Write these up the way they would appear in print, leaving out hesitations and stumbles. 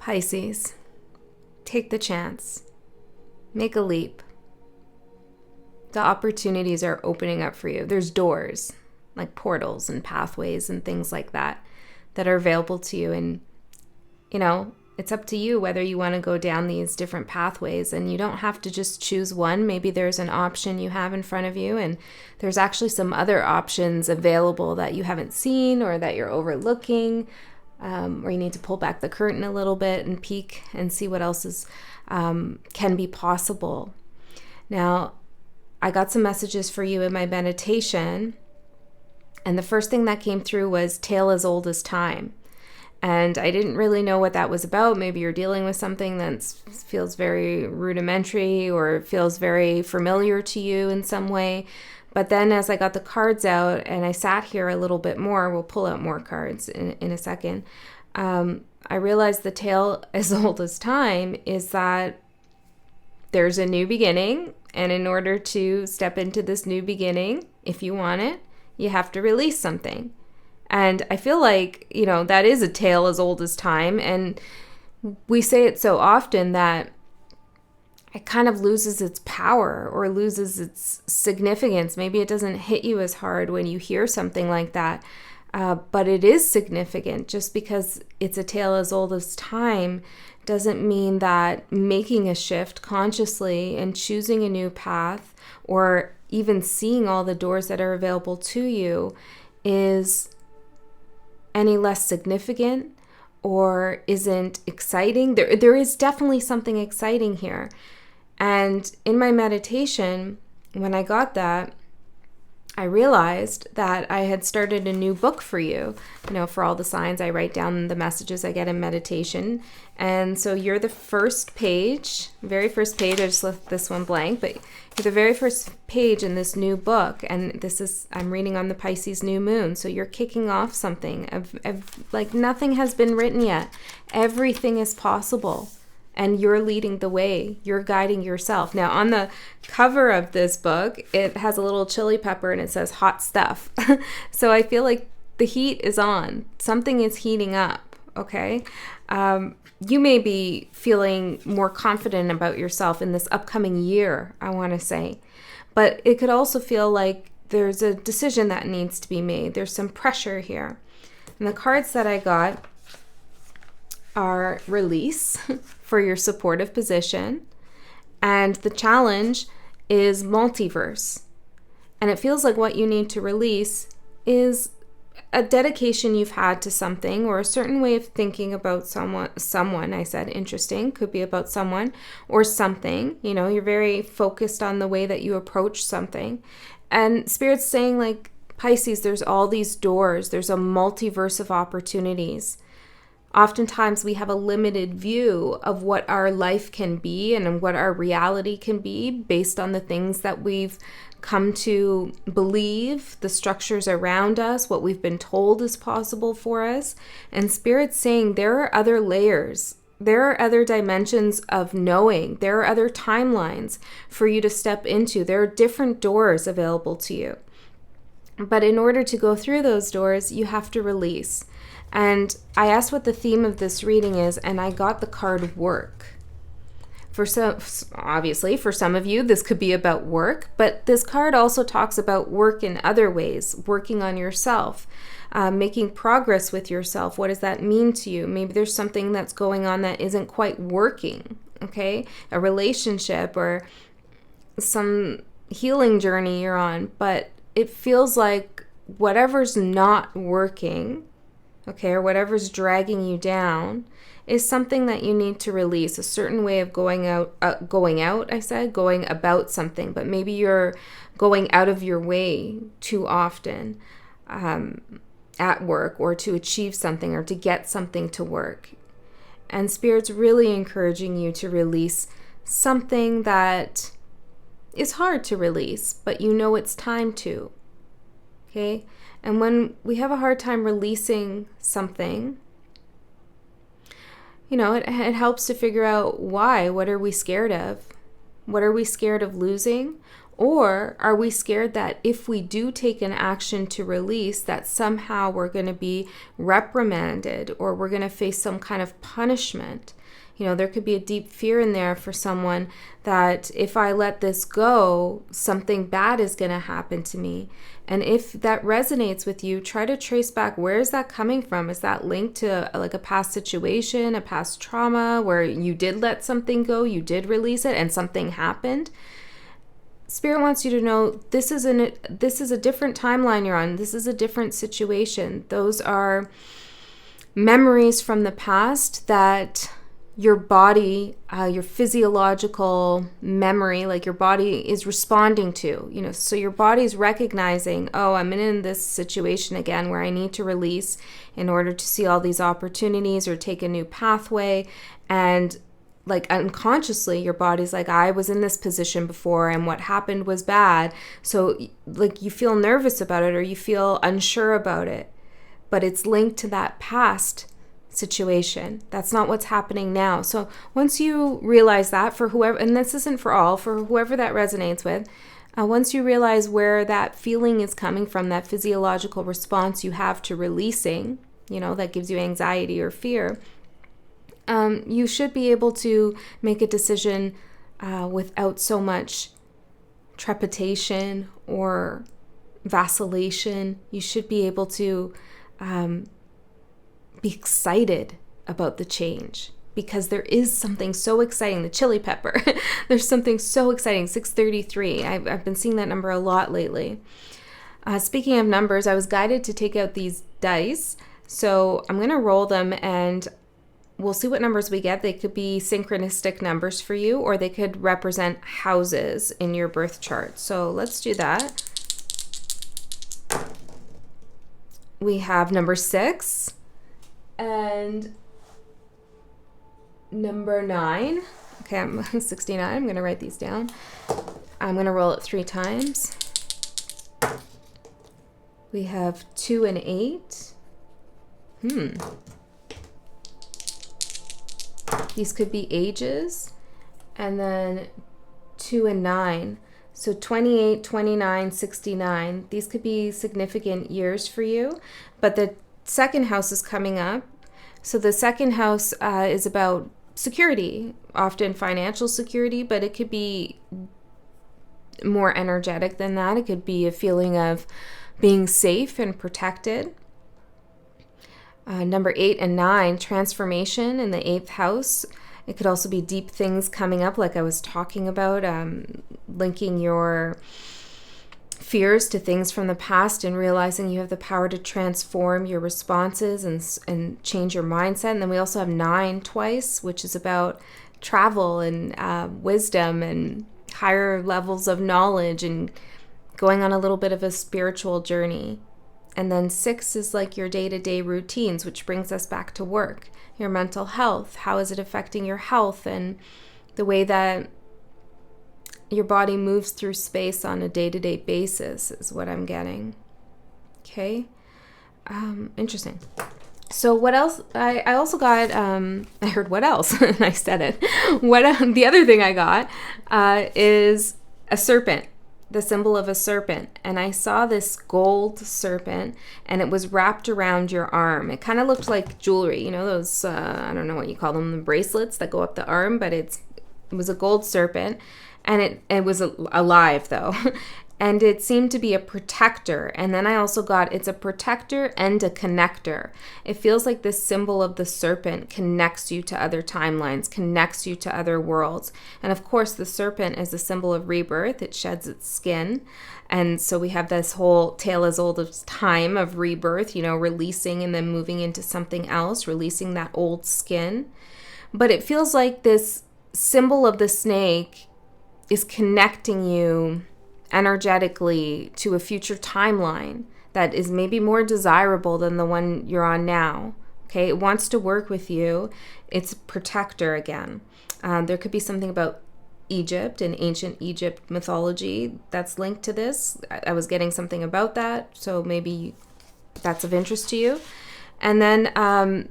Pisces, take the chance. Make a leap. The opportunities are opening up for you. There's doors, like portals and pathways and things like that are available to you. And, it's up to you whether you want to go down these different pathways. And you don't have to just choose one. Maybe there's an option you have in front of you, and there's actually some other options available that you haven't seen or that you're overlooking, or you need to pull back the curtain a little bit and peek and see what else is can be possible. Now, I got some messages for you in my meditation, and the first thing that came through was tale as old as time. And I didn't really know what that was about. Maybe you're dealing with something that feels very rudimentary or feels very familiar to you in some way. But then as I got the cards out and I sat here a little bit more, we'll pull out more cards in a second, I realized the tale as old as time is that there's a new beginning. And in order to step into this new beginning, if you want it, you have to release something. And I feel like, that is a tale as old as time. And we say it so often that it kind of loses its power or loses its significance. Maybe it doesn't hit you as hard when you hear something like that. But it is significant. Just because it's a tale as old as time doesn't mean that making a shift consciously and choosing a new path, or even seeing all the doors that are available to you, is any less significant or isn't exciting. There is definitely something exciting here. And in my meditation, when I got that, I realized that I had started a new book for you. For all the signs, I write down the messages I get in meditation. And so you're the first page, very first page. I just left this one blank, but you're the very first page in this new book. And I'm reading on the Pisces new moon. So you're kicking off something like nothing has been written yet. Everything is possible. And you're leading the way. You're guiding yourself. Now, on the cover of this book, it has a little chili pepper and it says hot stuff. So I feel like the heat is on. Something is heating up, okay? You may be feeling more confident about yourself in this upcoming year, I want to say. But it could also feel like there's a decision that needs to be made. There's some pressure here. And the cards that I got are release for your supportive position, and the challenge is multiverse. And it feels like what you need to release is a dedication you've had to something, or a certain way of thinking about someone. I said interesting, could be about someone or something. You're very focused on the way that you approach something. And Spirit's saying, like, Pisces, there's all these doors. There's a multiverse of opportunities. Oftentimes we have a limited view of what our life can be and what our reality can be based on the things that we've come to believe, the structures around us, what we've been told is possible for us. And Spirit's saying there are other layers. There are other dimensions of knowing. There are other timelines for you to step into. There are different doors available to you. But in order to go through those doors, you have to release. And I asked what the theme of this reading is, and I got the card work. Obviously, for some of you, this could be about work, but this card also talks about work in other ways, working on yourself, making progress with yourself. What does that mean to you? Maybe there's something that's going on that isn't quite working, okay? A relationship or some healing journey you're on, but it feels like whatever's not working, okay, or whatever's dragging you down is something that you need to release, a certain way of going about something, but maybe you're going out of your way too often at work, or to achieve something, or to get something to work. And Spirit's really encouraging you to release something that is hard to release, but it's time to, okay? And when we have a hard time releasing something, it helps to figure out why. What are we scared of? What are we scared of losing? Or are we scared that if we do take an action to release, that somehow we're going to be reprimanded or we're going to face some kind of punishment? You know, there could be a deep fear in there for someone that if I let this go, something bad is going to happen to me. And if that resonates with you, try to trace back, where is that coming from? Is that linked to like a past situation, a past trauma where you did let something go, you did release it, and something happened? Spirit wants you to know this is a different timeline you're on. This is a different situation. Those are memories from the past that your body, your physiological memory, like your body is responding to, you know, so your body's recognizing, oh, I'm in this situation again where I need to release in order to see all these opportunities or take a new pathway. And like unconsciously, your body's like, I was in this position before and what happened was bad. So like you feel nervous about it or you feel unsure about it, but it's linked to that past situation. That's not what's happening now. So once you realize that, for whoever, and this isn't for all, for whoever that resonates with, once you realize where that feeling is coming from, that physiological response you have to releasing, you know, that gives you anxiety or fear, you should be able to make a decision without so much trepidation or vacillation. You should be able to be excited about the change, because there is something so exciting. The chili pepper, there's something so exciting. 633. I've been seeing that number a lot lately. Speaking of numbers, I was guided to take out these dice. So I'm going to roll them and we'll see what numbers we get. They could be synchronistic numbers for you, or they could represent houses in your birth chart. So let's do that. We have number 6 and number 9. Okay, I'm 69. I'm going to write these down. I'm going to roll it 3 times. We have 2 and 8. These could be ages. And then 2 and 9. So 28, 29, 69. These could be significant years for you. But the second house is coming up. So the second house is about security, often financial security, but it could be more energetic than that. It could be a feeling of being safe and protected. Number 8 and 9, transformation in the 8th house. It could also be deep things coming up, like I was talking about, linking your fears to things from the past and realizing you have the power to transform your responses and change your mindset. And then we also have 9 twice, which is about travel and wisdom and higher levels of knowledge and going on a little bit of a spiritual journey. And then 6 is like your day-to-day routines, which brings us back to work, your mental health. How is it affecting your health and the way that your body moves through space on a day-to-day basis is what I'm getting. Okay. Interesting. So what else? I also got, I heard what else, and I said it. The other thing I got is a serpent. The symbol of a serpent, and I saw this gold serpent and it was wrapped around your arm. It kind of looked like jewelry, you know, those I don't know what you call them, the bracelets that go up the arm, but it was a gold serpent, and it was alive though. And it seemed to be a protector. And then I also got, it's a protector and a connector. It feels like this symbol of the serpent connects you to other timelines, connects you to other worlds. And of course, the serpent is a symbol of rebirth. It sheds its skin. And so we have this whole tale as old as time of rebirth, you know, releasing and then moving into something else, releasing that old skin. But it feels like this symbol of the snake is connecting you energetically to a future timeline that is maybe more desirable than the one you're on now. Okay, it wants to work with you. It's a protector again. There could be something about Egypt and ancient Egypt mythology that's linked to this. I was getting something about that, so maybe that's of interest to you. And then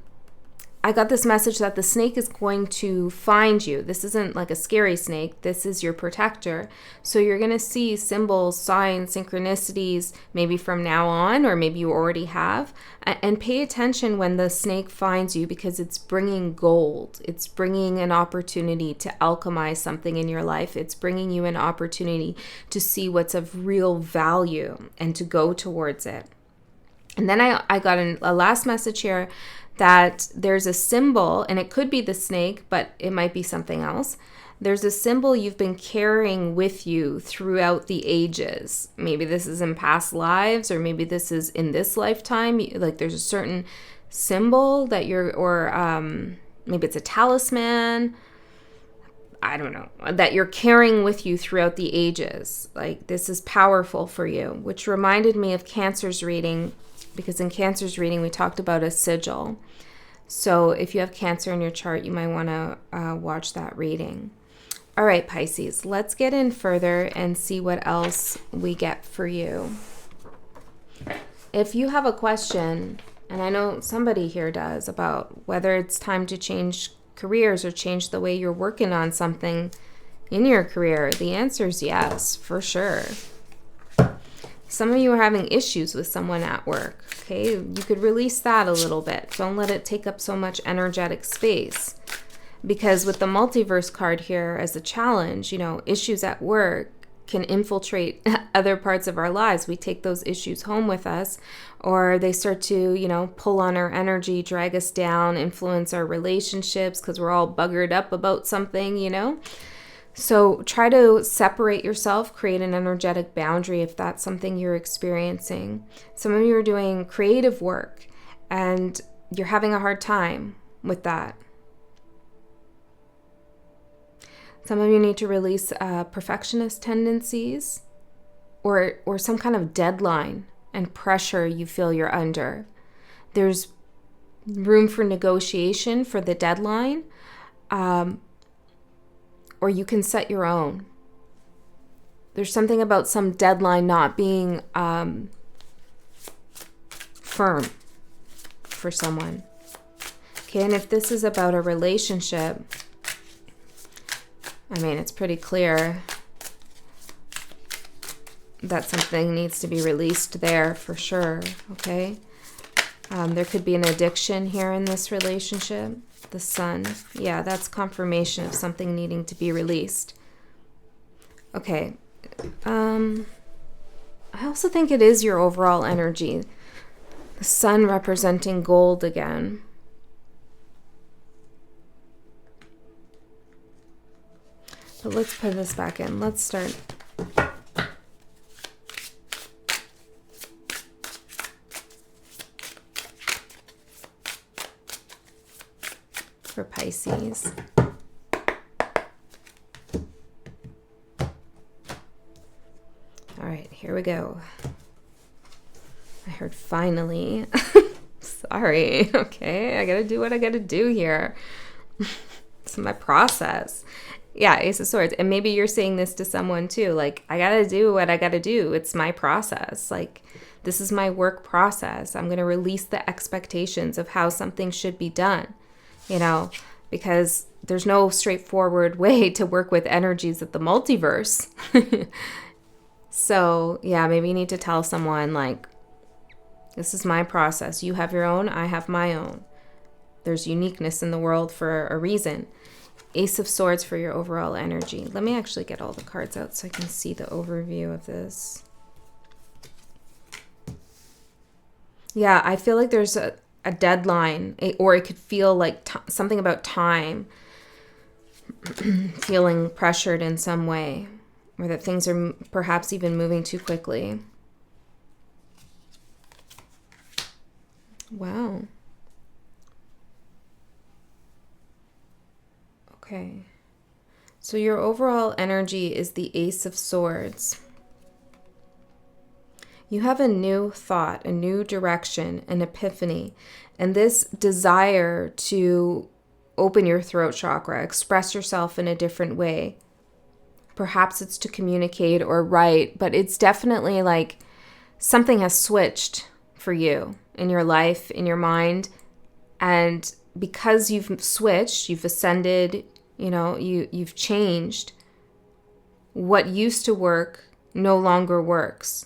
I got this message that the snake is going to find you. This isn't like a scary snake. This is your protector. So you're going to see symbols, signs, synchronicities, maybe from now on, or maybe you already have. And pay attention when the snake finds you, because it's bringing gold. It's bringing an opportunity to alchemize something in your life. It's bringing you an opportunity to see what's of real value and to go towards it. And then I got a last message here that there's a symbol, and it could be the snake, but it might be something else. There's a symbol you've been carrying with you throughout the ages. Maybe this is in past lives, or maybe this is in this lifetime. Like there's a certain symbol that maybe it's a talisman. I don't know, that you're carrying with you throughout the ages. Like this is powerful for you, which reminded me of Cancer's reading, because in Cancer's reading, we talked about a sigil. So if you have Cancer in your chart, you might want to watch that reading. All right, Pisces, let's get in further and see what else we get for you. If you have a question, and I know somebody here does, about whether it's time to change careers or change the way you're working on something in your career, the answer is yes, for sure. Some of you are having issues with someone at work, okay? You could release that a little bit. Don't let it take up so much energetic space. Because with the multiverse card here as a challenge, issues at work can infiltrate other parts of our lives. We take those issues home with us, or they start to, pull on our energy, drag us down, influence our relationships because we're all buggered up about something. So try to separate yourself, create an energetic boundary if that's something you're experiencing. Some of you are doing creative work and you're having a hard time with that. Some of you need to release perfectionist tendencies or some kind of deadline and pressure you feel you're under. There's room for negotiation for the deadline. Or you can set your own. There's something about some deadline not being firm for someone. Okay, and if this is about a relationship, it's pretty clear that something needs to be released there for sure, okay? There could be an addiction here in this relationship. The Sun. Yeah, that's confirmation of something needing to be released. Okay. I also think it is your overall energy. The Sun representing gold again. But let's put this back in. Let's start. For Pisces. All right, here we go. I heard finally. Sorry. Okay, I gotta do what I gotta do here. It's my process. Yeah, Ace of Swords. And maybe you're saying this to someone too. Like, I gotta do what I gotta do. It's my process. Like, this is my work process. I'm gonna release the expectations of how something should be done. Because there's no straightforward way to work with energies of the multiverse. So, yeah, maybe you need to tell someone, like, this is my process. You have your own, I have my own. There's uniqueness in the world for a reason. Ace of Swords for your overall energy. Let me actually get all the cards out so I can see the overview of this. Yeah, I feel like there's a deadline, or it could feel like something about time, feeling pressured in some way, or that things are perhaps even moving too quickly. Wow. Okay. So your overall energy is the Ace of Swords. You have a new thought, a new direction, an epiphany, and this desire to open your throat chakra, express yourself in a different way. Perhaps it's to communicate or write, but it's definitely like something has switched for you in your life, in your mind, and because you've switched, you've ascended, you've changed, what used to work no longer works.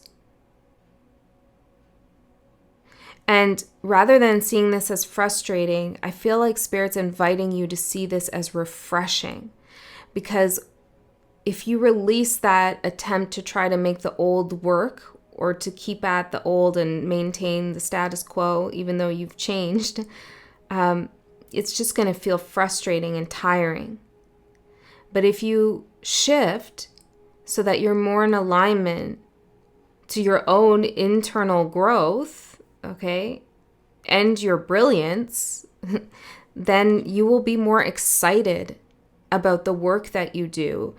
And rather than seeing this as frustrating, I feel like Spirit's inviting you to see this as refreshing. Because if you release that attempt to try to make the old work, or to keep at the old and maintain the status quo, even though you've changed, it's just going to feel frustrating and tiring. But if you shift so that you're more in alignment to your own internal growth, okay, and your brilliance, then you will be more excited about the work that you do.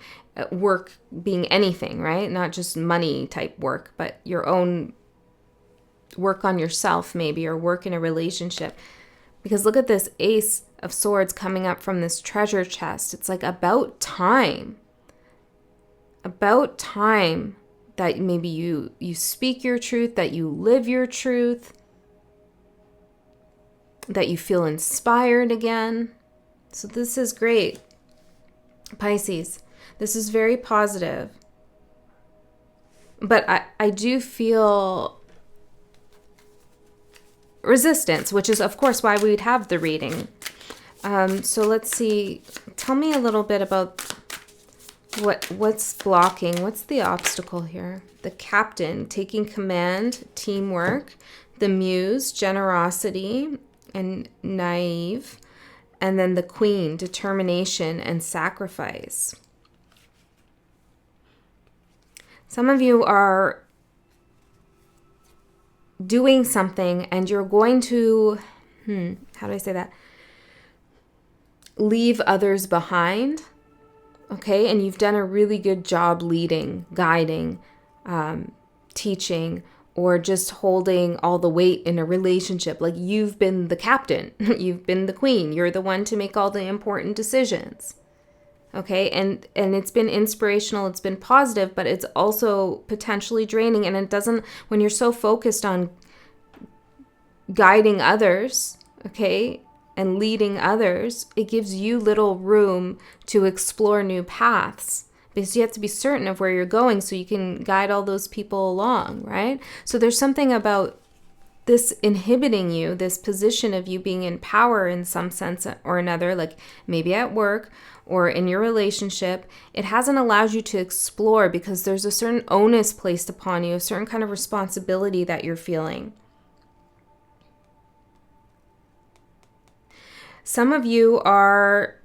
Work being anything, right? Not just money type work, but your own work on yourself maybe, or work in a relationship. Because look at this Ace of Swords coming up from this treasure chest. It's like about time. About time that maybe you speak your truth, that you live your truth, that you feel inspired again. So this is great, Pisces. This is very positive. But I do feel resistance, which is, of course, why we'd have the reading. So let's see. Tell me a little bit about what's blocking. What's the obstacle here? The Captain, taking command, teamwork. The Muse, generosity and naive. And then the Queen, determination and sacrifice. Some of you are doing something and you're going to, how do I say that? Leave others behind, okay? And you've done a really good job leading, guiding, teaching, or just holding all the weight in a relationship. Like you've been the captain, you've been the queen, you're the one to make all the important decisions. Okay, and it's been inspirational, it's been positive, but it's also potentially draining. And it doesn't, when you're so focused on guiding others, okay, and leading others, it gives you little room to explore new paths, because you have to be certain of where you're going so you can guide all those people along, right? So there's something about this inhibiting you, this position of you being in power in some sense or another, like maybe at work or in your relationship. It hasn't allowed you to explore because there's a certain onus placed upon you, a certain kind of responsibility that you're feeling. Some of you are,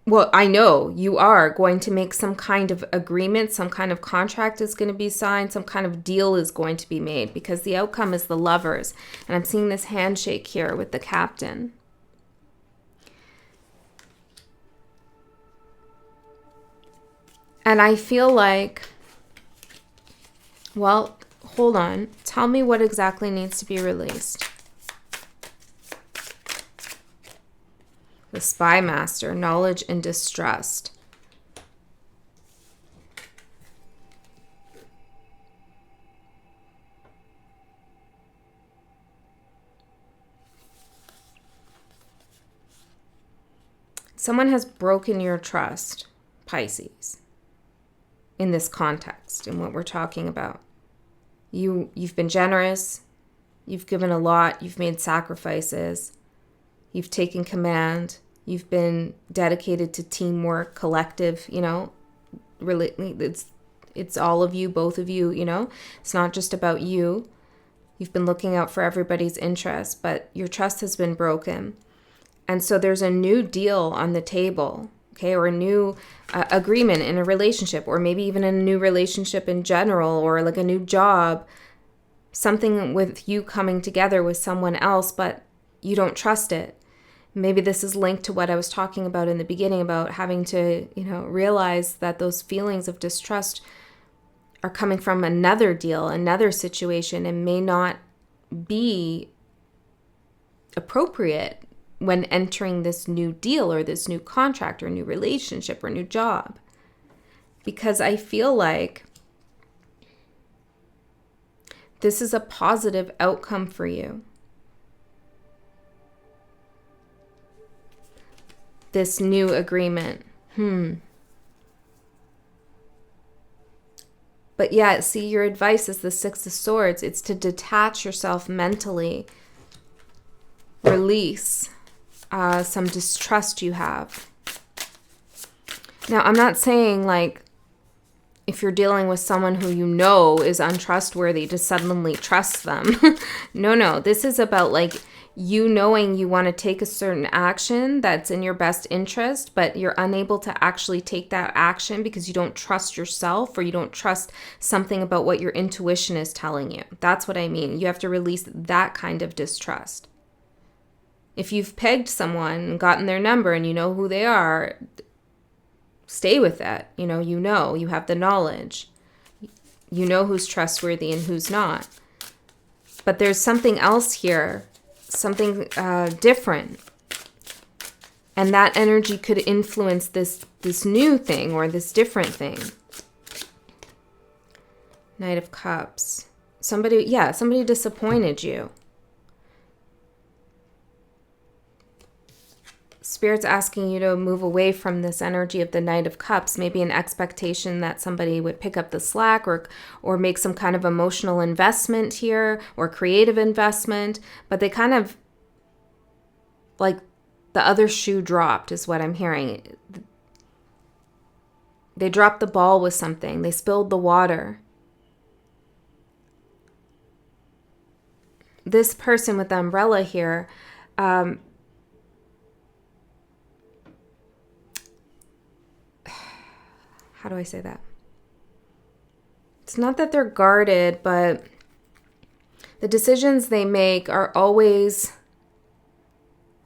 well, I know you are going to make some kind of agreement, some kind of contract is going to be signed, some kind of deal is going to be made, because the outcome is the Lovers. And I'm seeing this handshake here with the Captain. And I feel like, well, hold on. Tell me what exactly needs to be released. The Spy Master, knowledge and distrust. Someone has broken your trust, Pisces, in this context, in what we're talking about. You've been generous, you've given a lot, you've made sacrifices, you've taken command, you've been dedicated to teamwork, collective, really, it's all of you, both of you, it's not just about you. You've been looking out for everybody's interest, but your trust has been broken. And so there's a new deal on the table, okay, or a new agreement in a relationship, or maybe even a new relationship in general, or like a new job, something with you coming together with someone else, but you don't trust it. Maybe this is linked to what I was talking about in the beginning about having to, realize that those feelings of distrust are coming from another deal, another situation, and may not be appropriate when entering this new deal or this new contract or new relationship or new job. Because I feel like this is a positive outcome for you. this new agreement. But yeah, see, your advice is the Six of Swords. It's to detach yourself mentally, release some distrust you have. Now, I'm not saying like if you're dealing with someone who you know is untrustworthy to suddenly trust them. No. This is about like you knowing you want to take a certain action that's in your best interest, but you're unable to actually take that action because you don't trust yourself or you don't trust something about what your intuition is telling you. That's what I mean. You have to release that kind of distrust. If you've pegged someone and gotten their number and you know who they are, stay with that. You have the knowledge. You know who's trustworthy and who's not. But there's something else here, something different. And that energy could influence this new thing or this different thing. Knight of Cups. Somebody disappointed you. Spirit's asking you to move away from this energy of the Knight of Cups, maybe an expectation that somebody would pick up the slack or make some kind of emotional investment here or creative investment, but they kind of, like, the other shoe dropped is what I'm hearing. They dropped the ball with something. They spilled the water. This person with the umbrella here, how do I say that? It's not that they're guarded, but the decisions they make are always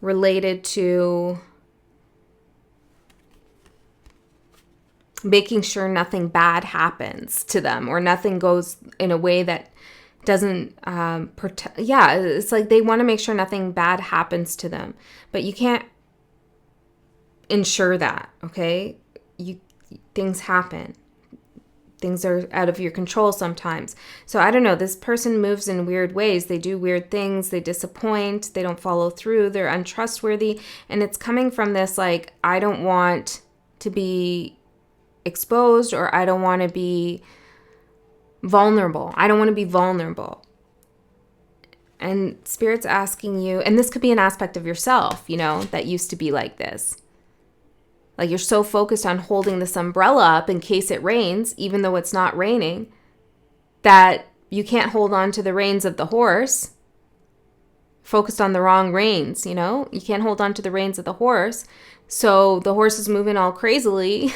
related to making sure nothing bad happens to them or nothing goes in a way that doesn't protect. Yeah, it's like they want to make sure nothing bad happens to them, but you can't ensure that, okay? Things happen. Things are out of your control sometimes. So I don't know, this person moves in weird ways. They do weird things. They disappoint. They don't follow through. They're untrustworthy. And it's coming from this, like, I don't want to be exposed or I don't want to be vulnerable. I don't want to be vulnerable. And Spirit's asking you, and this could be an aspect of yourself, that used to be like this. Like you're so focused on holding this umbrella up in case it rains, even though it's not raining, that you can't hold on to the reins of the horse. Focused on the wrong reins, You can't hold on to the reins of the horse. So the horse is moving all crazily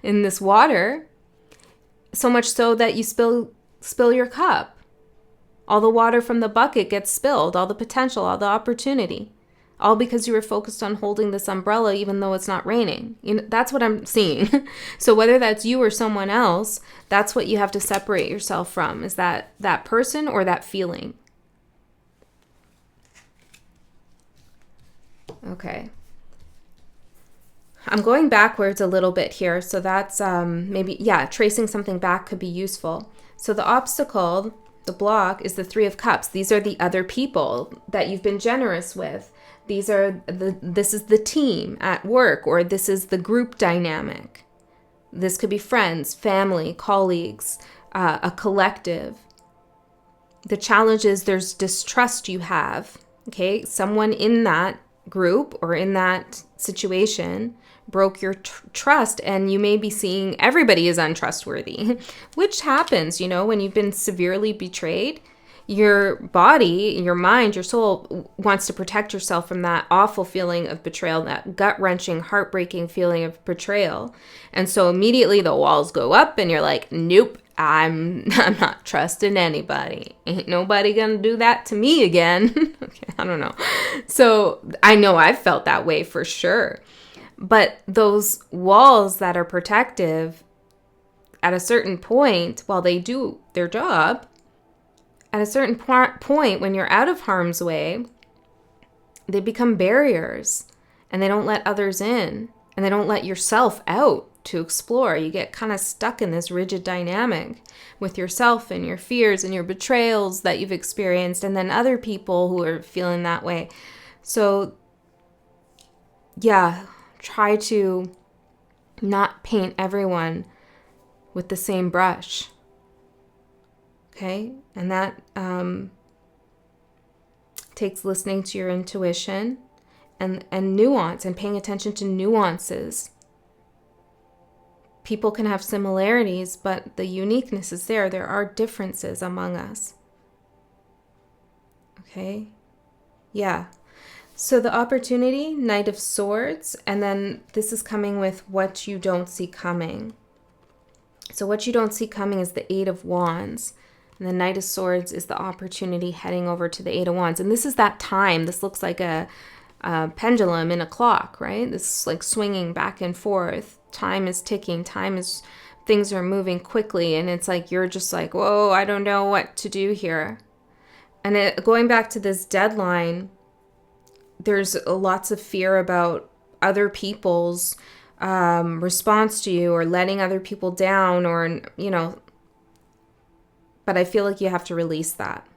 in this water, so much so that you spill your cup. All the water from the bucket gets spilled, all the potential, all the opportunity. All because you were focused on holding this umbrella even though it's not raining. That's what I'm seeing. So whether that's you or someone else, that's what you have to separate yourself from, is that person or that feeling. Okay. I'm going backwards a little bit here. So that's tracing something back could be useful. So the obstacle, the block, is the Three of Cups. These are the other people that you've been generous with. This is the team at work, or this is the group dynamic. This could be friends, family, colleagues, a collective. The challenge is there's distrust you have, okay? Someone in that group or in that situation broke your trust, and you may be seeing everybody is untrustworthy, which happens, when you've been severely betrayed. Your body, your mind, your soul wants to protect yourself from that awful feeling of betrayal, that gut-wrenching, heartbreaking feeling of betrayal. And so immediately the walls go up and you're like, nope, I'm not trusting anybody. Ain't nobody gonna do that to me again. Okay, I don't know. So I know I've felt that way for sure. But those walls that are protective, at a certain point, while they do their job, at a certain point, when you're out of harm's way, they become barriers and they don't let others in and they don't let yourself out to explore. You get kind of stuck in this rigid dynamic with yourself and your fears and your betrayals that you've experienced, and then other people who are feeling that way. So, yeah, try to not paint everyone with the same brush. Okay? And that takes listening to your intuition and nuance and paying attention to nuances. People can have similarities, but the uniqueness is there. There are differences among us. Okay? Yeah. So the opportunity, Knight of Swords, and then this is coming with what you don't see coming. So what you don't see coming is the Eight of Wands. And the Knight of Swords is the opportunity heading over to the Eight of Wands. And this is that time. This looks like a pendulum in a clock, right? This is like swinging back and forth. Time is ticking. Things are moving quickly. And it's like, you're just like, whoa, I don't know what to do here. And going back to this deadline, there's lots of fear about other people's response to you or letting other people down or, but I feel like you have to release that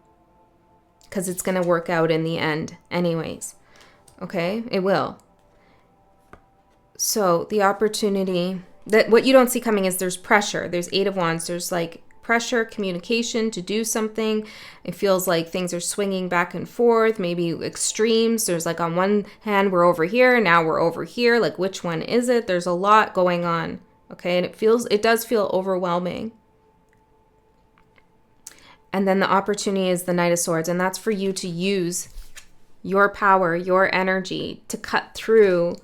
because it's going to work out in the end anyways. Okay? It will. So the opportunity, that what you don't see coming is there's pressure. There's Eight of Wands. There's like pressure, communication to do something. It feels like things are swinging back and forth, maybe extremes. There's like on one hand, we're over here. Now we're over here. Like, which one is it? There's a lot going on. Okay. And it does feel overwhelming. And then the opportunity is the Knight of Swords. And that's for you to use your power, your energy to cut through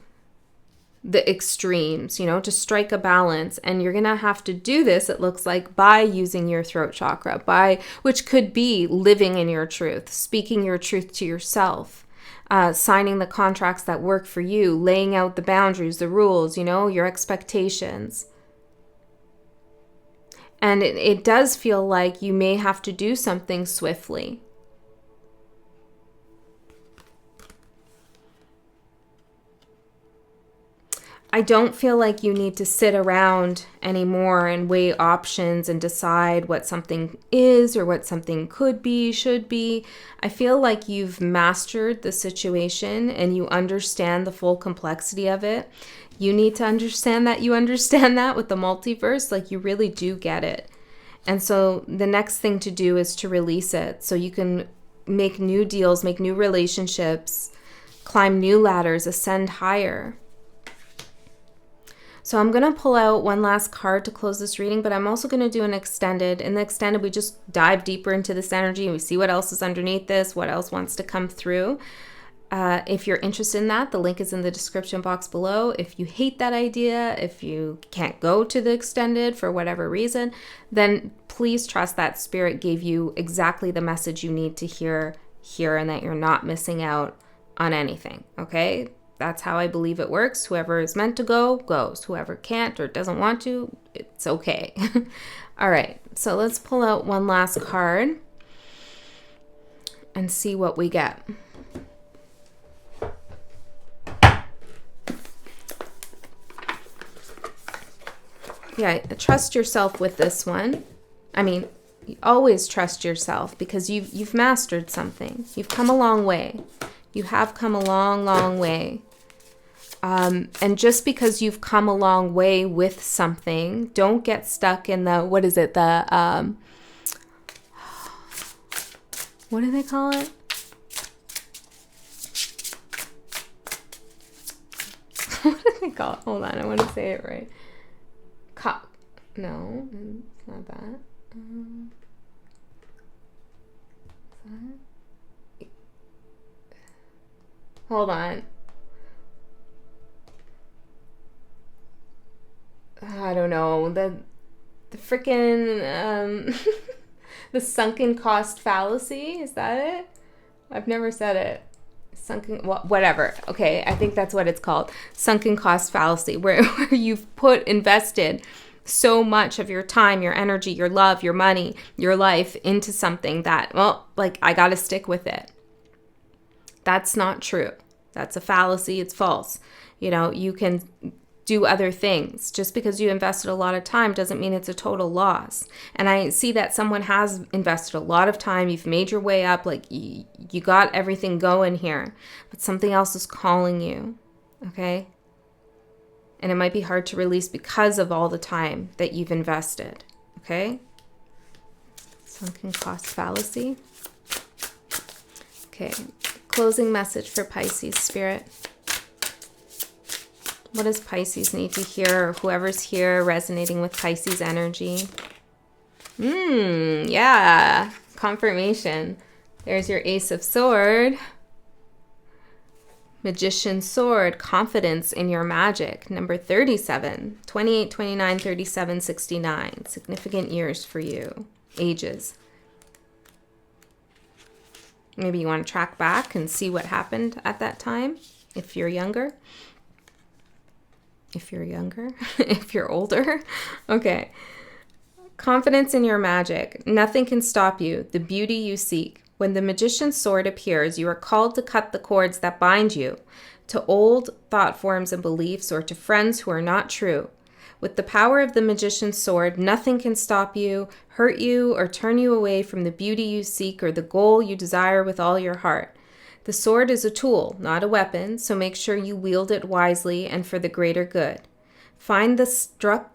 the extremes, to strike a balance. And you're going to have to do this, it looks like, by using your throat chakra, which could be living in your truth, speaking your truth to yourself, signing the contracts that work for you, laying out the boundaries, the rules, your expectations. And it does feel like you may have to do something swiftly. I don't feel like you need to sit around anymore and weigh options and decide what something is or what something could be, should be. I feel like you've mastered the situation and you understand the full complexity of it. You need to understand that you understand that with the multiverse, like you really do get it. And so the next thing to do is to release it so you can make new deals, make new relationships, climb new ladders, ascend higher. So I'm going to pull out one last card to close this reading, but I'm also going to do an extended. In the extended, we just dive deeper into this energy and we see what else is underneath this, what else wants to come through. If you're interested in that, the link is in the description box below. If you hate that idea, if you can't go to the extended for whatever reason, then please trust that Spirit gave you exactly the message you need to hear here and that you're not missing out on anything, okay? That's how I believe it works. Whoever is meant to go, goes. Whoever can't or doesn't want to, it's okay. All right, so let's pull out one last card and see what we get. Yeah, trust yourself with this one. I mean, you always trust yourself because you've mastered something. You've come a long way. You have come a long, long way. And just because you've come a long way with something, don't get stuck in the, what is it? The, what do they call it? What do they call it? Hold on, I want to say it right. No, it's not that. Is that? Hold on. I don't know. The freaking the sunken cost fallacy, is that it? I've never said it. Sunken, whatever. Okay, I think that's what it's called. Sunken cost fallacy, where you've invested so much of your time, your energy, your love, your money, your life into something that, well, like, I got to stick with it. That's not true. That's a fallacy. It's false. You can do other things. Just because you invested a lot of time doesn't mean it's a total loss. And I see that someone has invested a lot of time. You've made your way up. Like, you got everything going here. But something else is calling you. Okay? And it might be hard to release because of all the time that you've invested. Okay? Sunken cost fallacy. Okay. Closing message for Pisces spirit. What does Pisces need to hear, or whoever's here resonating with Pisces energy? Yeah. Confirmation. There's your Ace of Sword. Magician's Sword, confidence in your magic. Number 37, 28, 29, 37, 69. Significant years for you. Ages. Maybe you want to track back and see what happened at that time if you're younger. If you're younger, if you're older. Okay. Confidence in your magic. Nothing can stop you. The beauty you seek. When the magician's sword appears, you are called to cut the cords that bind you to old thought forms and beliefs, or to friends who are not true. With the power of the magician's sword, nothing can stop you, hurt you, or turn you away from the beauty you seek or the goal you desire with all your heart. The sword is a tool, not a weapon, so make sure you wield it wisely and for the greater good. Find the stuck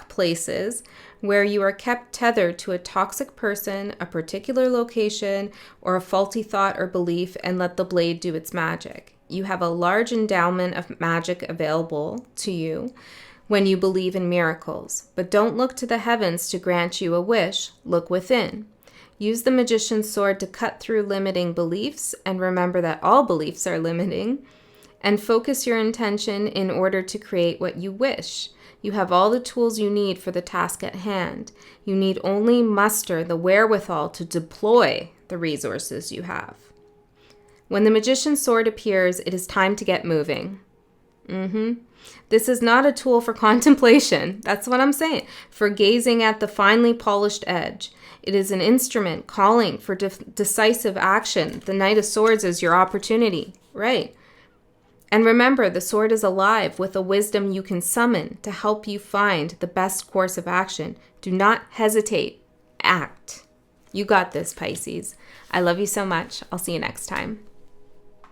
places where you are kept tethered to a toxic person, a particular location, or a faulty thought or belief, and let the blade do its magic. You have a large endowment of magic available to you when you believe in miracles. But don't look to the heavens to grant you a wish. Look within. Use the magician's sword to cut through limiting beliefs, and remember that all beliefs are limiting, and focus your intention in order to create what you wish. You have all the tools you need for the task at hand. You need only muster the wherewithal to deploy the resources you have. When the magician's sword appears, it is time to get moving. This is not a tool for contemplation. That's what I'm saying. For gazing at the finely polished edge. It is an instrument calling for decisive action. The Knight of Swords is your opportunity, right? And remember, the sword is alive with a wisdom you can summon to help you find the best course of action. Do not hesitate. Act. You got this, Pisces. I love you so much. I'll see you next time.